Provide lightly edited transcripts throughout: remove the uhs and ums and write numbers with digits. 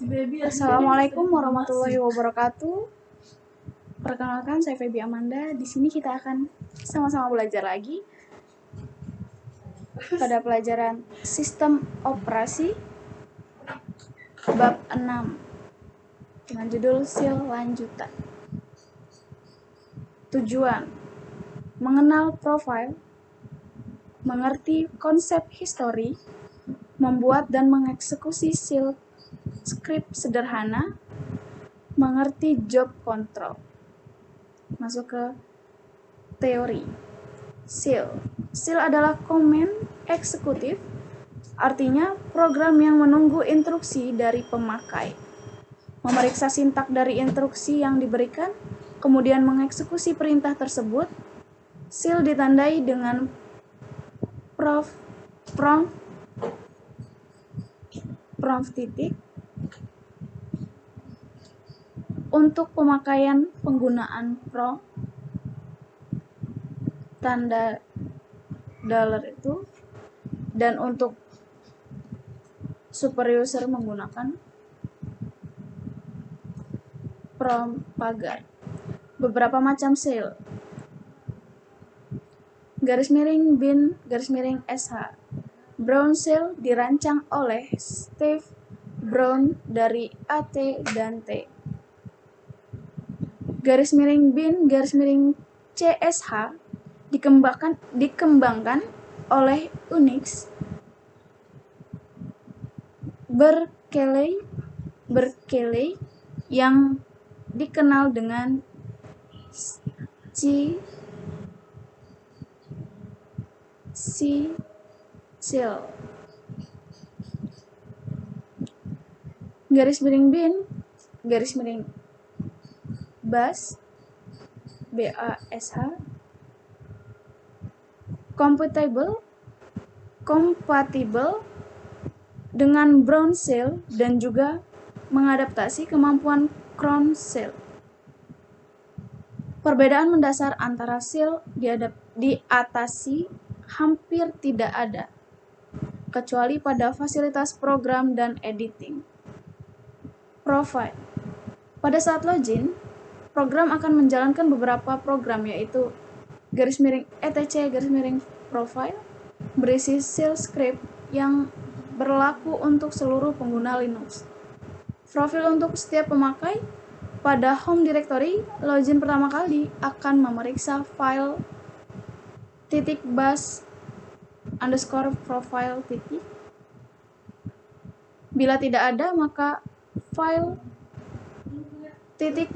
Assalamualaikum warahmatullahi wabarakatuh. Perkenalkan, saya Feby Amanda. Di sini kita akan sama-sama belajar lagi pada pelajaran Sistem Operasi bab 6 dengan judul SIL lanjutan. Tujuan: mengenal profil, mengerti konsep histori, membuat dan mengeksekusi SIL script sederhana, mengerti job control. Masuk ke teori. SIL. SIL adalah command eksekutif, artinya program yang menunggu instruksi dari pemakai, memeriksa sintak dari instruksi yang diberikan, kemudian mengeksekusi perintah tersebut. SIL ditandai dengan prompt titik untuk pemakaian penggunaan prompt tanda dollar itu, dan untuk super user menggunakan prompt pagar. Beberapa macam SIL: _bin _sh. Brown SIL dirancang oleh Steve Brown dari AT dan T. _bin _csh dikembangkan oleh Unix. Berkeley yang dikenal dengan C-SIL. _bin _bash kompatibel dengan Brown SIL dan juga mengadaptasi kemampuan Cron SIL. Perbedaan mendasar antara SIL diatasi hampir tidak ada, kecuali pada fasilitas program dan editing. Profile. Pada saat login, program akan menjalankan beberapa program, yaitu _etc_profile berisi SIL script yang berlaku untuk seluruh pengguna Linux. Profil untuk setiap pemakai. Pada home directory, login pertama kali akan memeriksa file .bash _profile. Bila tidak ada, maka file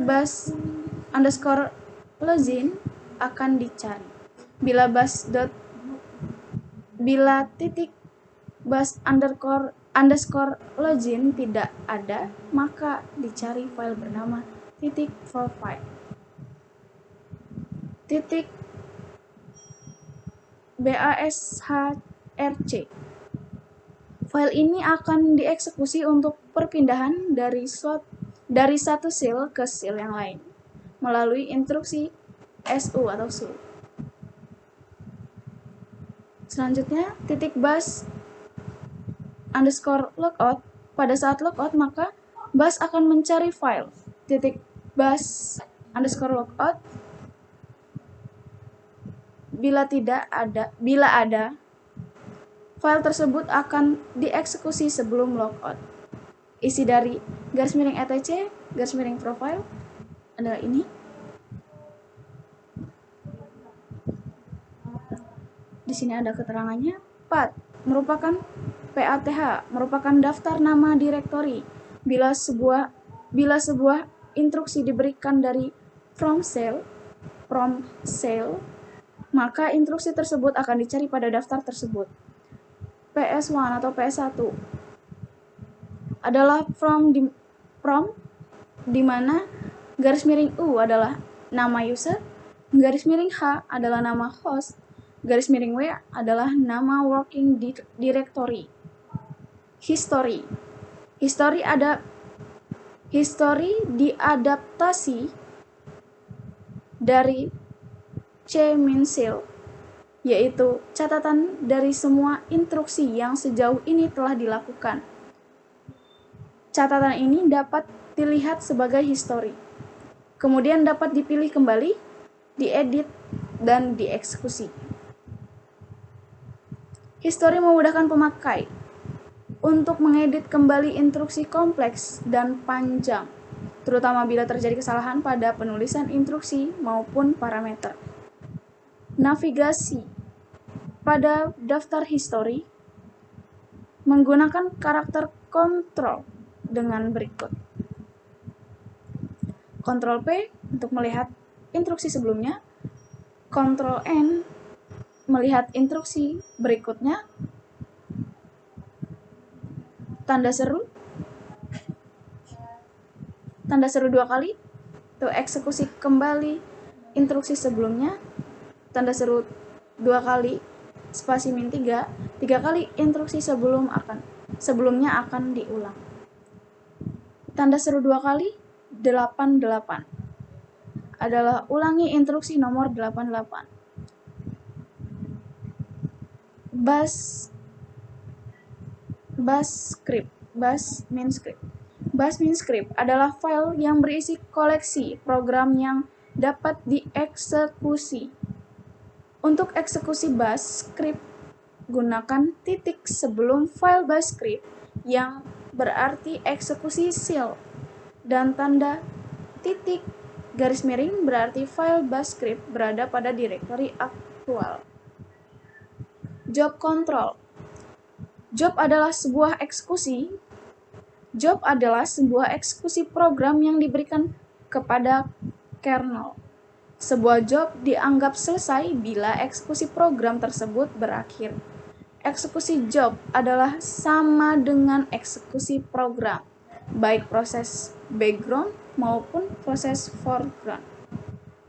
.bash _login akan dicari. Bila .bash _login tidak ada, maka dicari file bernama .profile. .bashrc. File ini akan dieksekusi untuk perpindahan dari satu SIL ke SIL yang lain melalui instruksi su atau su. Selanjutnya, .bash _logout. Pada saat logout, maka bash akan mencari file .bash _logout. Bila ada, file tersebut akan dieksekusi sebelum logout. Isi dari _etc _profile adalah ini. Di sini ada keterangannya. PATH merupakan daftar nama direktori. Bila sebuah instruksi diberikan dari prompt SIL, maka instruksi tersebut akan dicari pada daftar tersebut. PS1 atau PS1 adalah prompt di mana _U adalah nama user, _H adalah nama host, _W adalah nama working directory. History diadaptasi dari C-SIL, yaitu catatan dari semua instruksi yang sejauh ini telah dilakukan. Catatan ini dapat dilihat sebagai history, kemudian dapat dipilih kembali, diedit, dan dieksekusi. History memudahkan pemakai untuk mengedit kembali instruksi kompleks dan panjang, terutama bila terjadi kesalahan pada penulisan instruksi maupun parameter. Navigasi pada daftar history menggunakan karakter kontrol dengan berikut. Ctrl P untuk melihat instruksi sebelumnya, Ctrl N melihat instruksi berikutnya, tanda seru 2 kali, itu eksekusi kembali instruksi sebelumnya, tanda seru 2 kali, spasi min 3 kali instruksi sebelumnya akan diulang. Tanda seru 2 kali, 88 adalah ulangi instruksi nomor 88. Bash min script adalah file yang berisi koleksi program yang dapat dieksekusi. Untuk eksekusi bash script, gunakan titik sebelum file bash script yang berarti eksekusi shell, dan tanda titik garis miring berarti file bash script berada pada direktori aktual. Job control. Job adalah sebuah eksekusi program yang diberikan kepada kernel. Sebuah job dianggap selesai bila eksekusi program tersebut berakhir. Eksekusi job adalah sama dengan eksekusi program, baik proses background maupun proses foreground.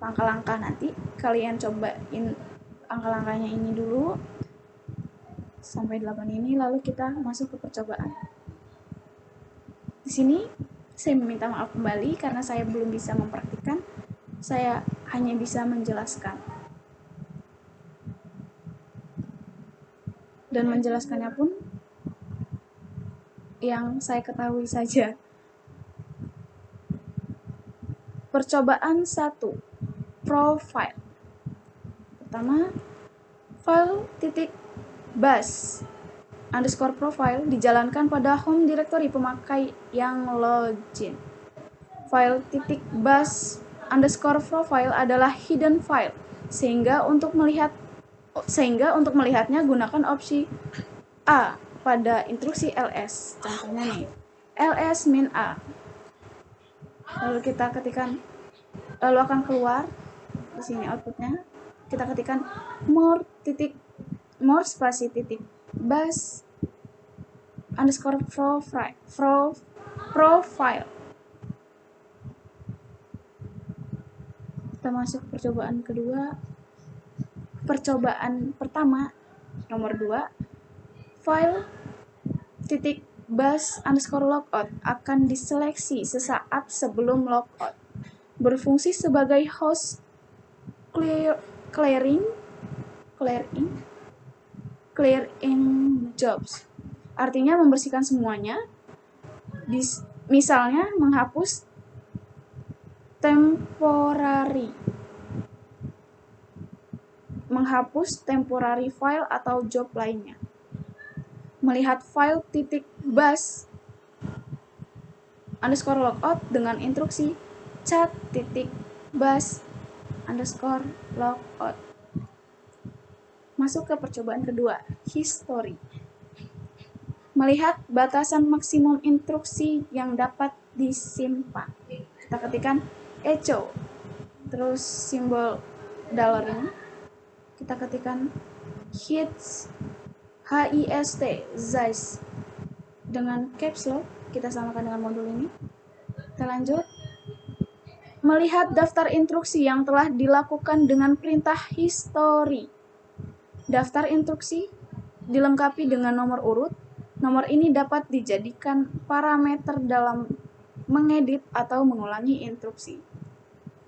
Langkah-langkah nanti kalian cobain langkah-langkahnya ini dulu sampai 8 ini, lalu kita masuk ke percobaan. Di sini saya meminta maaf kembali karena saya belum bisa mempraktikkan, saya hanya bisa menjelaskan. Dan menjelaskannya pun yang saya ketahui saja. Percobaan 1. Profile. Pertama, file titik bash underscore profile dijalankan pada home directory pemakai yang login. File titik bash underscore profile adalah hidden file, sehingga untuk melihatnya gunakan opsi A pada instruksi ls. Contohnya nih, ls min a. Lalu kita ketikkan, lalu akan keluar di sini outputnya. Kita ketikkan more spasi titik bash underscore profile. Kita masuk percobaan kedua. Percobaan pertama nomor 2, file titik bash underscore logout akan diseleksi sesaat sebelum logout, berfungsi sebagai host clearing jobs, artinya membersihkan semuanya, misalnya menghapus temporary file atau job lainnya. Melihat file titik bash underscore logout dengan instruksi cat titik bash underscore logout. Masuk ke percobaan kedua, history. Melihat batasan maksimum instruksi yang dapat disimpan. Kita ketikkan echo, terus simbol dollar ini. Kita ketikkan hist dengan caps lock, kita samakan dengan modul ini. Kita lanjut. Melihat daftar instruksi yang telah dilakukan dengan perintah history. Daftar instruksi dilengkapi dengan nomor urut. Nomor ini dapat dijadikan parameter dalam mengedit atau mengulangi instruksi.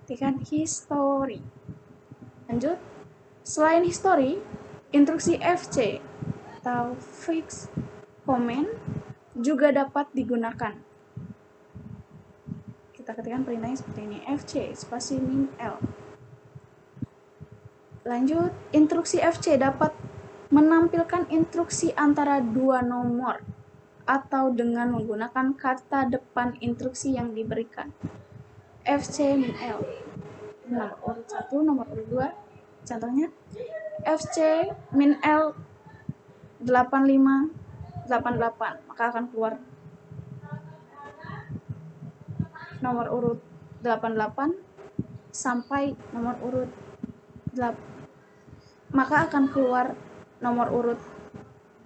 Ketikkan history. Lanjut. Selain history, instruksi fc atau fix command juga dapat digunakan. Kita ketikkan perintahnya seperti ini, fc spasi min L. Lanjut, instruksi fc dapat menampilkan instruksi antara dua nomor atau dengan menggunakan kata depan instruksi yang diberikan. fc min L, nomor urut 1, nomor urut 2. Contohnya, fc min L 8588, maka akan keluar nomor urut 88 sampai nomor urut 8, maka akan keluar nomor urut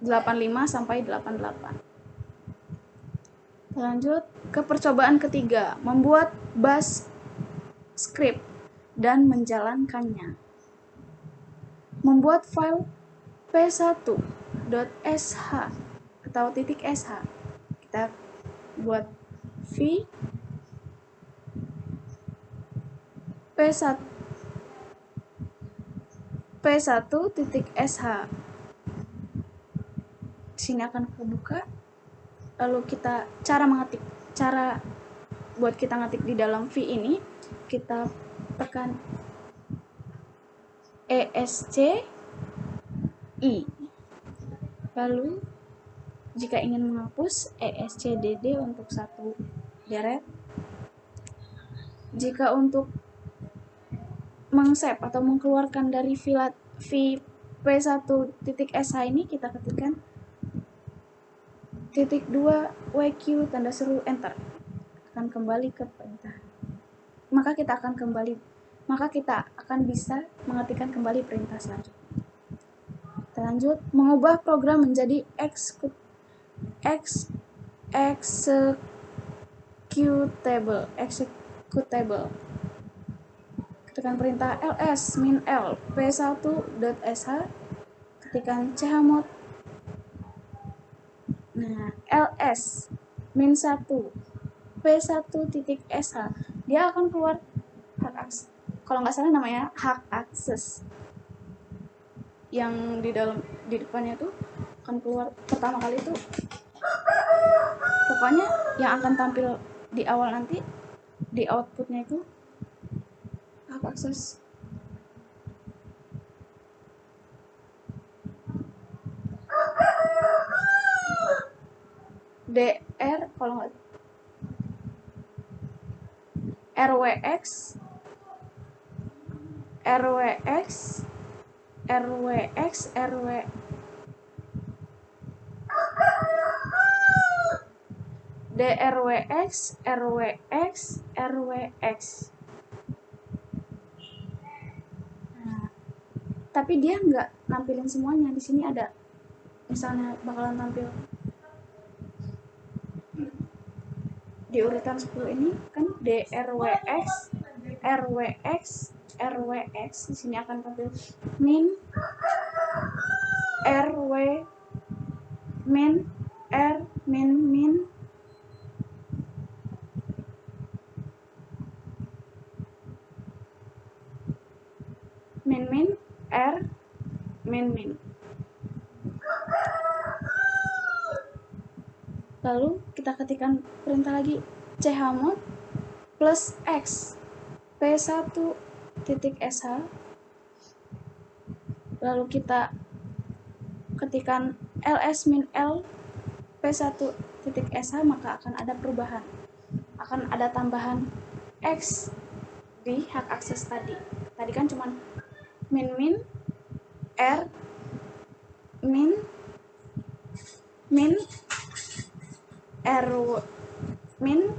85 sampai 88. Lanjut ke percobaan ketiga, membuat bash script dan menjalankannya. Membuat file p1.sh atau .sh. Kita buat v p1.sh. Sini akan kebuka. Lalu kita cara buat kita ngetik di dalam v ini, kita tekan ESC I. Lalu jika ingin menghapus, ESCDD untuk satu deret. Jika untuk mengsave atau mengeluarkan dari p1.sh ini, kita ketikkan "2 WQ tanda seru enter", akan kembali ke perintah. Maka kita akan bisa mengetikkan kembali perintah selanjutnya. Kita lanjut, mengubah program menjadi executable. Ketikkan perintah ls min L p1.sh, ketikkan chmod. Nah, ls min 1 p1.sh, dia akan keluar hak akses. Kalau nggak salah namanya hak akses. Yang di depannya tuh akan keluar pertama kali tuh. Pokoknya yang akan tampil di awal nanti di outputnya itu hak akses. DR kalau nggak RWX DRWX. Nah, tapi dia nggak nampilin semuanya. Di sini ada, misalnya bakalan tampil di urutan 10 ini kan DRWX, RWX. Di sini akan tampil min RW min R min R min. Lalu kita ketikkan perintah lagi chmod plus x p1.sh. Lalu kita ketikkan ls min L p1.sh, maka akan ada perubahan. Akan ada tambahan x di hak akses tadi. Tadi kan cuman min R min R min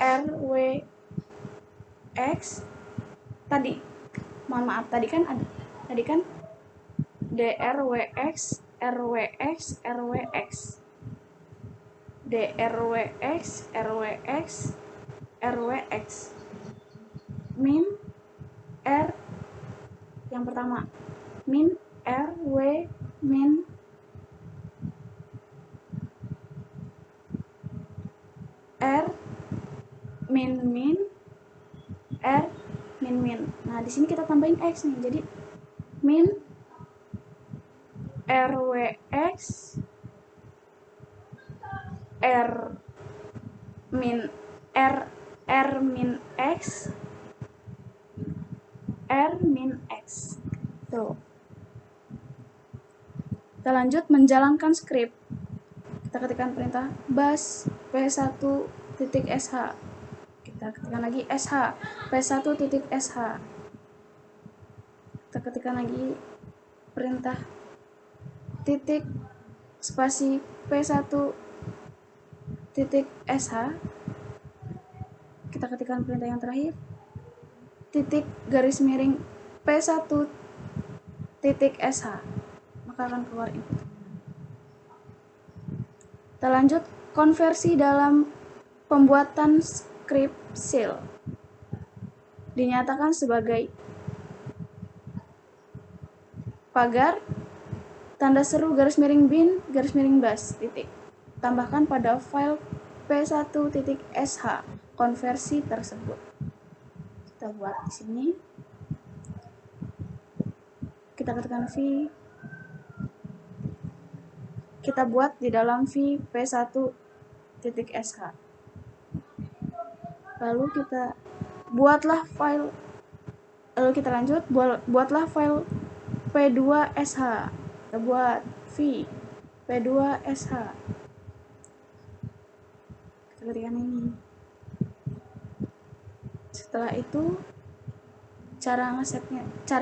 RWX tadi. Mohon maaf, tadi kan DRWX min R yang pertama min RW min R min R min. Nah, di sini kita tambahin X nih. Jadi min RWX min r min x tuh. Kita lanjut menjalankan script. Kita ketikkan perintah bash p1.sh. Kita ketikkan lagi sh p1.sh. Kita ketikkan lagi perintah titik spasi p1.sh. Kita ketikkan perintah yang terakhir titik garis miring p1.sh, maka akan keluar input. Kita lanjut konversi dalam pembuatan script shell. Dinyatakan sebagai pagar tanda seru garis miring bin garis miring bash titik. Tambahkan pada file p1.sh konversi tersebut. Kita buat di sini. Kita ketikkan v. Kita buat di dalam v p1.sh. Lalu kita lanjut buatlah file p2sh. Kita buat v p2sh. Kita ketikkan ini. Setelah itu cara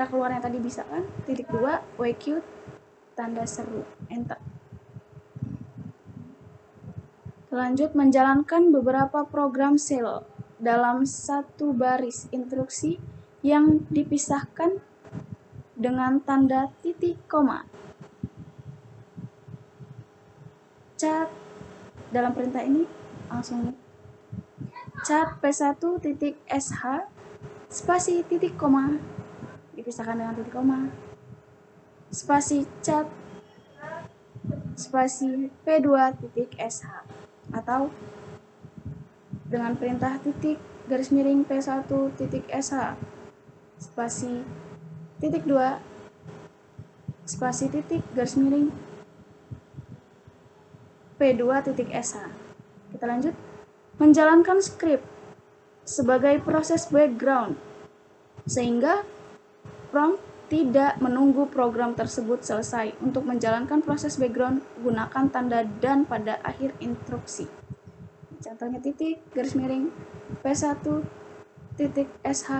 keluarnya tadi bisa kan, titik 2 wq tanda seru, enter. Lanjut menjalankan beberapa program shell dalam satu baris instruksi yang dipisahkan dengan tanda titik koma. Cat dalam perintah ini langsung cat p1.sh spasi titik koma dipisahkan dengan titik koma, spasi cat spasi p2.sh, atau dengan perintah titik garis miring p1.sh spasi titik 2 spasi titik garis miring p2.sh. Kita lanjut menjalankan script sebagai proses background sehingga prompt tidak menunggu program tersebut selesai. Untuk menjalankan proses background, gunakan tanda dan pada akhir instruksi. Contohnya titik garis miring p1.sh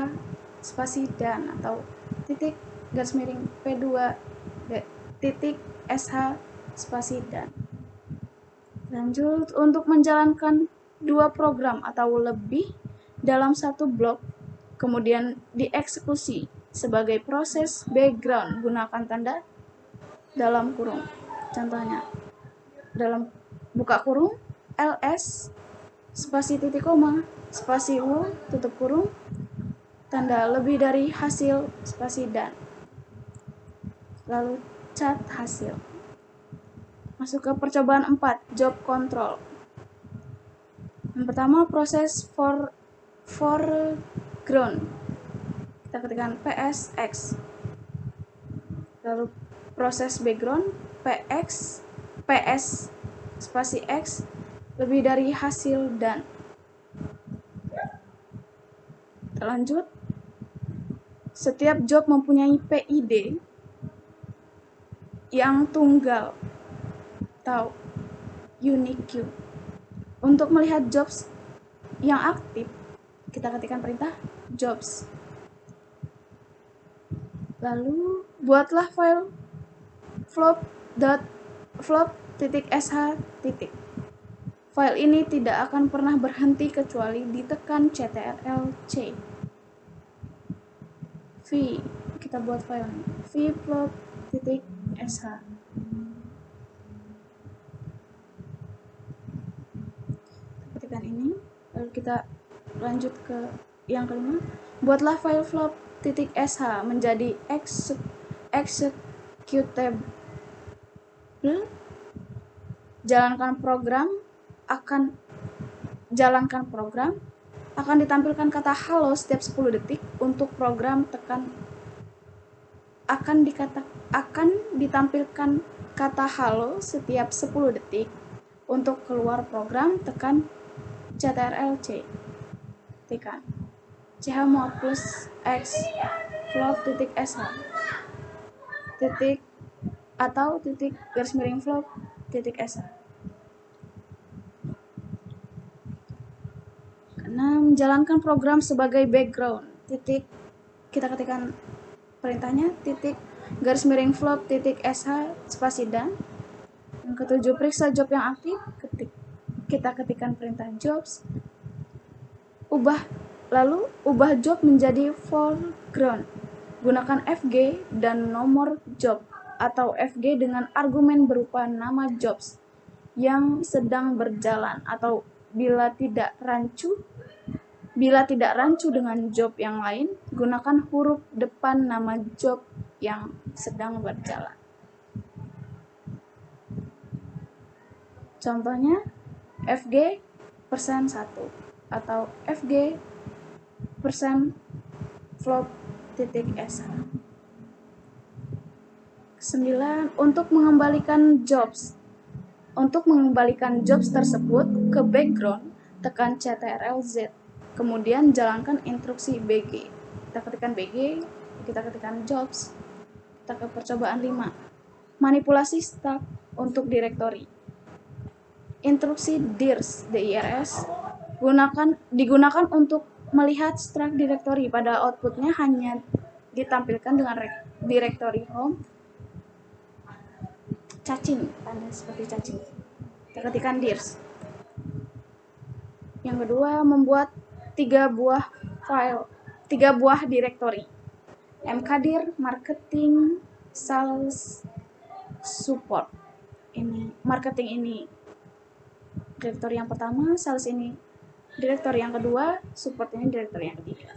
spasi dan, atau titik garis miring p2.sh spasi dan. Lanjut, untuk menjalankan dua program atau lebih dalam satu blok, kemudian dieksekusi sebagai proses background, gunakan tanda dalam kurung. Contohnya, dalam buka kurung ls spasi titik koma spasi u tutup kurung tanda lebih dari hasil spasi dan, lalu cat hasil. Masuk ke percobaan 4, job control. Yang pertama, proses foreground. Kita ketikkan psx. Lalu proses background ps spasi x lebih dari hasil dan. Lanjut, setiap job mempunyai PID yang tunggal atau unique. Untuk melihat jobs yang aktif, kita ketikkan perintah jobs. Lalu buatlah file flop.sh. File ini tidak akan pernah berhenti kecuali ditekan ctrl+c. V, kita buat file ini vplop.sh. Ketikkan ini, lalu kita lanjut ke yang kelima. Buatlah file flop.sh menjadi executable. Jalankan program akan ditampilkan kata halo setiap 10 detik. Untuk program akan ditampilkan kata halo setiap 10 detik. Untuk keluar program tekan ctrl-c, tekan chmod plus x float titik sh titik atau titik garis miring float titik sh. Karena menjalankan program sebagai background, titik kita ketikkan perintahnya titik garis miring float titik sh spasi dan. Yang ketujuh, periksa job yang aktif, kita ketikkan perintah jobs, lalu ubah job menjadi foreground, gunakan fg dan nomor job atau fg dengan argumen berupa nama jobs yang sedang berjalan, atau bila tidak rancu dengan job yang lain, gunakan huruf depan nama job yang sedang berjalan. Contohnya fg %1 atau fg %float titik sh. 9. Untuk mengembalikan jobs tersebut ke background, tekan ctrl-z, kemudian jalankan instruksi bg. Kita ketikkan bg, kita ketikkan jobs, kita ke percobaan 5. Manipulasi stack untuk direktori. Instruksi dirs digunakan untuk melihat struct directory. Pada outputnya hanya ditampilkan dengan directory home cacing, tanda seperti cacing. Kita ketikkan dirs. Yang kedua, membuat 3 buah directory. mkdir, marketing, sales, support. Ini marketing ini direktori yang pertama, sales ini direktori yang kedua, support ini direktori yang ketiga.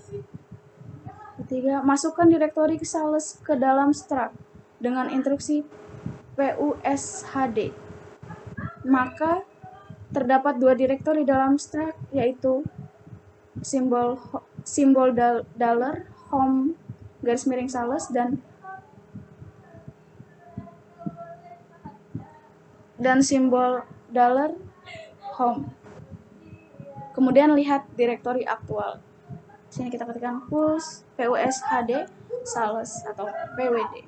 Ketiga, masukkan direktori sales ke dalam struct dengan instruksi pushd. Maka terdapat 2 direktori dalam struct, yaitu simbol dollar home garis miring sales dan simbol dollar home. Kemudian lihat direktori aktual. Sini kita ketikkan pushd sales atau pwd.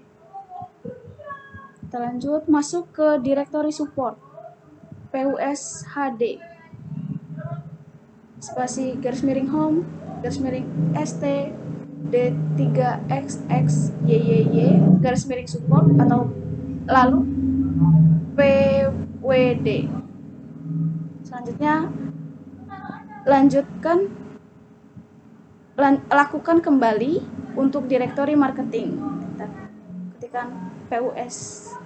Kita lanjut masuk ke direktori support. pushd spasi garis miring home garis miring st d3xxyy garis miring support atau lalu pwd. Selanjutnya lakukan kembali untuk direktori marketing. Kita ketikkan pushd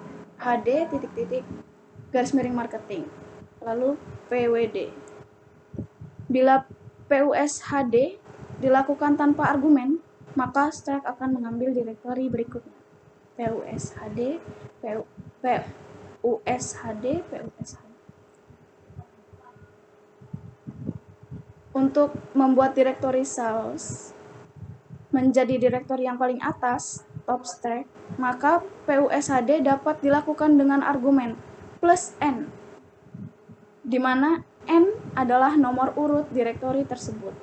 garis miring marketing lalu pwd. Bila pushd dilakukan tanpa argumen, maka struct akan mengambil direktori berikutnya. pushd. Untuk membuat direktori sales menjadi direktori yang paling atas, top stack, maka pushd dapat dilakukan dengan argumen plus n, di mana n adalah nomor urut direktori tersebut.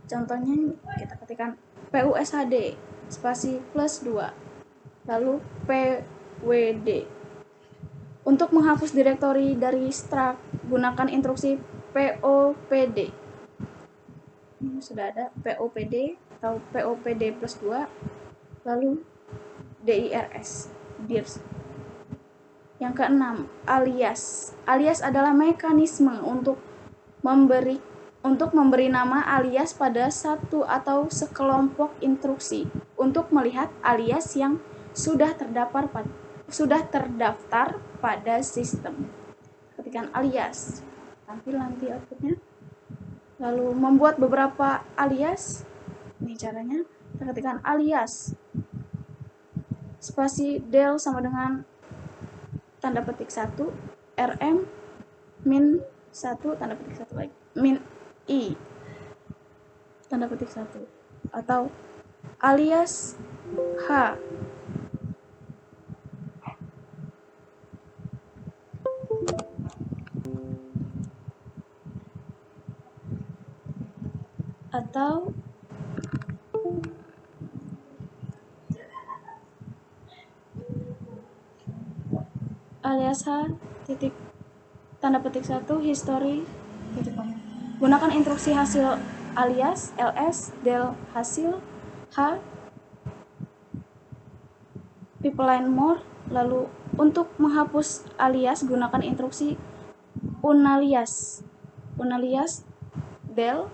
Contohnya kita ketikkan pushd spasi plus 2 lalu pwd. Untuk menghapus direktori dari struct, gunakan instruksi popd. Ini sudah ada popd atau popd plus 2 lalu dirs. Yang keenam, alias adalah mekanisme untuk memberi nama alias pada satu atau sekelompok instruksi untuk melihat alias yang sudah terdaftar pada sistem. Ketikkan alias, tampil nanti outputnya. Lalu membuat beberapa alias, ini caranya. Kita ketikkan alias spasi del sama dengan tanda petik 1 rm min 1 tanda petik 1 lagi min i tanda petik 1 atau alias h. atau alias H titik tanda petik 1 history titik com. Gunakan instruksi hasil alias ls del hasil H pipeline more. Lalu untuk menghapus alias gunakan instruksi unalias del